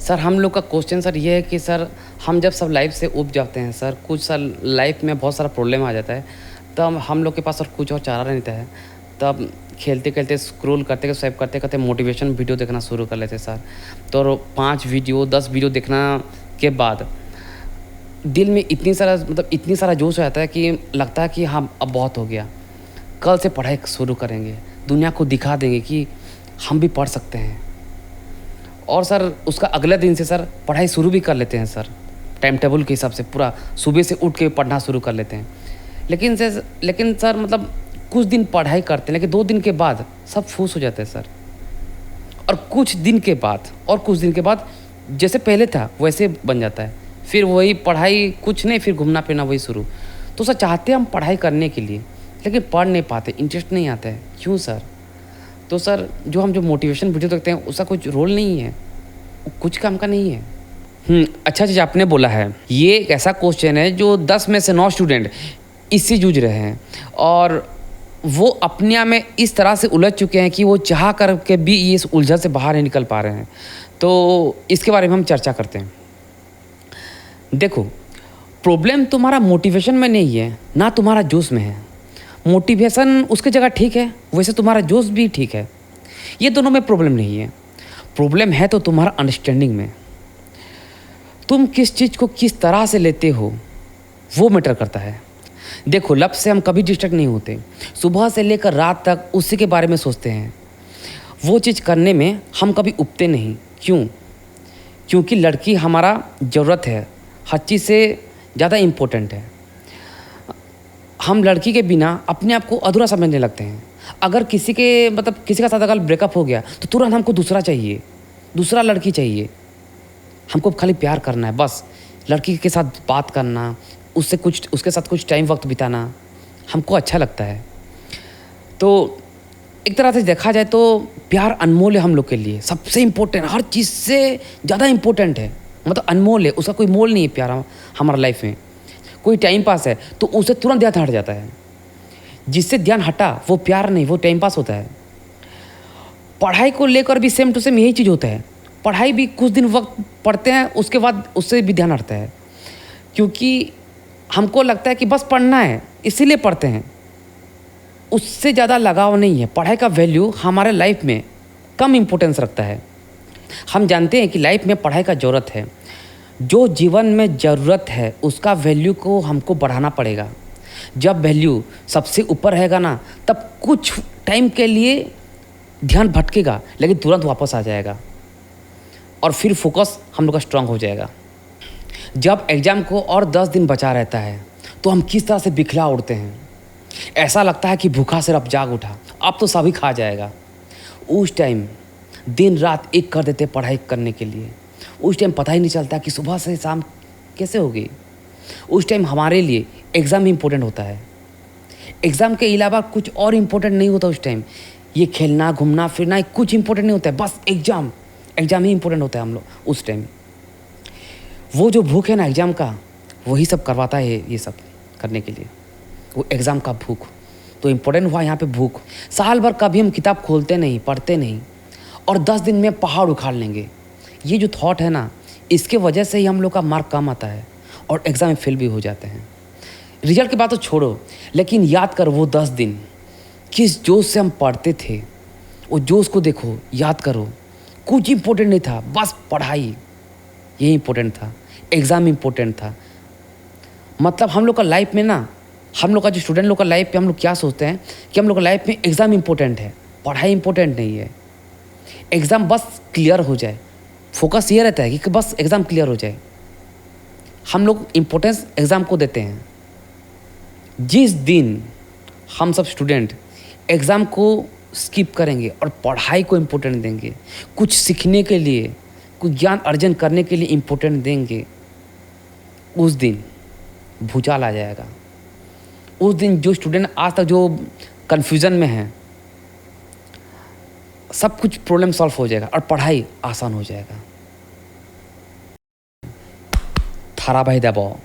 Sir हम लोग का क्वेश्चन सर ये है कि सर हम जब सब लाइफ से ऊब जाते हैं सर, कुछ सर लाइफ में बहुत सारा प्रॉब्लम आ जाता है, तब हम लोग के पास और कुछ और चारा नहीं रहता है। तब खेलते खेलते स्क्रॉल करते स्वाइप करते करते मोटिवेशन वीडियो देखना शुरू कर लेते सर। तो 5 वीडियो 10 वीडियो देखना के बाद दिल में इतनी सारा जोश आ जाता है कि लगता है कि हाँ अब बहुत हो गया, कल से पढ़ाई शुरू करेंगे, दुनिया को दिखा देंगे कि हम भी पढ़ सकते हैं। और सर उसका अगले दिन से सर पढ़ाई शुरू भी कर लेते हैं सर, टाइम टेबल के हिसाब से पूरा सुबह से उठ के पढ़ना शुरू कर लेते हैं। लेकिन सर मतलब कुछ दिन पढ़ाई करते हैं, लेकिन 2 दिन के बाद सब फूस हो जाते हैं सर। और कुछ दिन के बाद जैसे पहले था वैसे बन जाता है, फिर वही पढ़ाई कुछ नहीं, फिर घूमना फिरना वही शुरू। तो सर चाहते हैं हम पढ़ाई करने के लिए, लेकिन पढ़ नहीं पाते, इंटरेस्ट नहीं आता है, क्यों सर? तो सर जो मोटिवेशन वीडियो देखते हैं उसका कुछ रोल नहीं है, कुछ काम का नहीं है। अच्छा चीज़ आपने बोला है, ये एक ऐसा क्वेश्चन है जो 10 में से 9 स्टूडेंट इससे जूझ रहे हैं, और वो अपने आप में इस तरह से उलझ चुके हैं कि वो चाह कर के भी ये इस उलझन से बाहर नहीं निकल पा रहे हैं। तो इसके बारे में हम चर्चा करते हैं। देखो, प्रॉब्लम तुम्हारा मोटिवेशन में नहीं है, ना तुम्हारा जोश में है। मोटिवेशन उसकी जगह ठीक है, वैसे तुम्हारा जोश भी ठीक है, ये दोनों में प्रॉब्लम नहीं है। प्रॉब्लम है तो तुम्हारा अंडरस्टैंडिंग में, तुम किस चीज़ को किस तरह से लेते हो वो मैटर करता है। देखो, लब से हम कभी डिस्ट्रैक्ट नहीं होते, सुबह से लेकर रात तक उसी के बारे में सोचते हैं। वो चीज़ करने में हम कभी उबते नहीं। क्यों? क्योंकि लड़की हमारा ज़रूरत है, हर चीज़ से ज़्यादा इम्पोर्टेंट है। हम लड़की के बिना अपने आप को अधूरा समझने लगते हैं। अगर किसी का साथ अगर ब्रेकअप हो गया तो तुरंत हमको दूसरा चाहिए, दूसरा लड़की चाहिए। हमको खाली प्यार करना है, बस लड़की के साथ बात करना, उसके साथ कुछ टाइम वक्त बिताना हमको अच्छा लगता है। तो एक तरह से देखा जाए तो प्यार अनमोल है हम लोग के लिए, सबसे इम्पोर्टेंट, हर चीज़ से ज़्यादा इम्पोर्टेंट है, मतलब अनमोल है, उसका कोई मोल नहीं है प्यार हमारा लाइफ में। कोई टाइम पास है तो उसे तुरंत ध्यान हट जाता है, जिससे ध्यान हटा वो प्यार नहीं, वो टाइम पास होता है। पढ़ाई को लेकर भी सेम टू सेम यही चीज़ होता है। पढ़ाई भी कुछ दिन वक्त पढ़ते हैं, उसके बाद उससे भी ध्यान हटता है, क्योंकि हमको लगता है कि बस पढ़ना है इसीलिए पढ़ते हैं, उससे ज़्यादा लगाव नहीं है। पढ़ाई का वैल्यू हमारे लाइफ में कम इम्पोर्टेंस रखता है। हम जानते हैं कि लाइफ में पढ़ाई का ज़रूरत है, जो जीवन में ज़रूरत है उसका वैल्यू को हमको बढ़ाना पड़ेगा। जब वैल्यू सबसे ऊपर रहेगा ना, तब कुछ टाइम के लिए ध्यान भटकेगा, लेकिन तुरंत वापस आ जाएगा और फिर फोकस हम लोग का स्ट्रांग हो जाएगा। जब एग्ज़ाम को और 10 दिन बचा रहता है तो हम किस तरह से बिखला उड़ते हैं, ऐसा लगता है कि भूखा सिर अब जाग उठा, अब तो सभी खा जाएगा। उस टाइम दिन रात एक कर देते पढ़ाई करने के लिए, उस टाइम पता ही नहीं चलता कि सुबह से शाम कैसे हो गई। उस टाइम हमारे लिए एग्ज़ाम ही इम्पोर्टेंट होता है, एग्ज़ाम के अलावा कुछ और इम्पोर्टेंट नहीं होता। उस टाइम ये खेलना घूमना फिरना कुछ इम्पोर्टेंट नहीं होता है, बस एग्ज़ाम ही इम्पोर्टेंट होता है हम लोग उस टाइम। वो जो भूख है ना एग्ज़ाम का, वही सब करवाता है ये सब करने के लिए, वो एग्ज़ाम का भूख। तो इम्पोर्टेंट हुआ यहाँ पे भूख। साल भर कभी हम किताब खोलते नहीं, पढ़ते नहीं, और 10 दिन में पहाड़ उखाड़ लेंगे, ये जो थॉट है ना, इसके वजह से ही हम लोग का मार्क कम आता है और एग्ज़ाम में फेल भी हो जाते हैं। रिजल्ट की बात तो छोड़ो, लेकिन याद कर वो 10 दिन किस जोश से हम पढ़ते थे, वो जोश को देखो, याद करो। कुछ इम्पोर्टेंट नहीं था, बस पढ़ाई ये इम्पोर्टेंट था, एग्ज़ाम इम्पोर्टेंट था। मतलब हम लोग का लाइफ में ना, हम लोग का जो स्टूडेंट लोग का लाइफ पे हम लोग क्या सोचते हैं कि हम लोग का लाइफ में एग्ज़ाम इम्पोर्टेंट है, पढ़ाई इम्पोर्टेंट नहीं है। एग्ज़ाम बस क्लियर हो जाए, फोकस ये रहता है कि बस एग्ज़ाम क्लियर हो जाए। हम लोग इम्पोर्टेंस एग्ज़ाम को देते हैं। जिस दिन हम सब स्टूडेंट एग्ज़ाम को स्किप करेंगे और पढ़ाई को इम्पोर्टेंट देंगे, कुछ सीखने के लिए, कुछ ज्ञान अर्जन करने के लिए इम्पोर्टेंट देंगे, उस दिन भूचाल आ जाएगा। उस दिन जो स्टूडेंट आज तक जो कन्फ्यूज़न में है, सब कुछ प्रॉब्लम सॉल्व हो जाएगा और पढ़ाई आसान हो जाएगा। थारा भाई दबाओ।